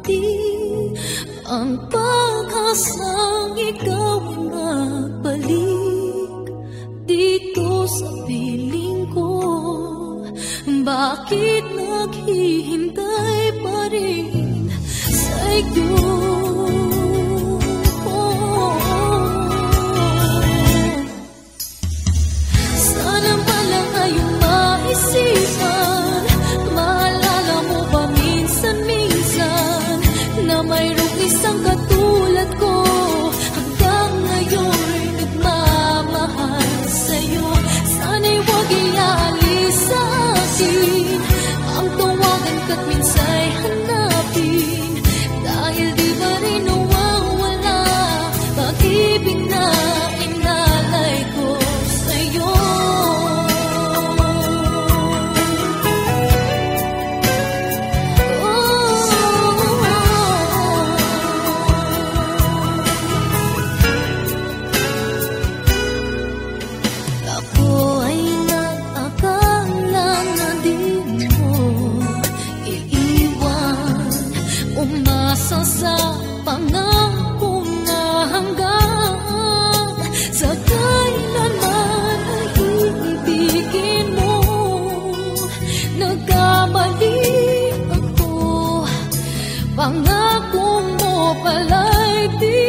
di ang pag-asang ikaw ay magbalik dito sa piling ko. Bakit naghihintay pa rin sa iyo? Sana man lang ngayong maisipan, maalala mo ba minsan-minsan na mayroong isang katulad ko hanggang ngayon nagmamahal sa'yo. Sana'y huwag ialis sa akin ang tawagan ka't minsa'y hanapin, dahil di ba rin nawawala pag-ibig na inalay ko sa'yo. Ako ay nag-akala na di mo iiwan, umasa sa pangako na hanggang sa kailanman ay iibigin mo. Nagkamali ako, pangako mo pala'y di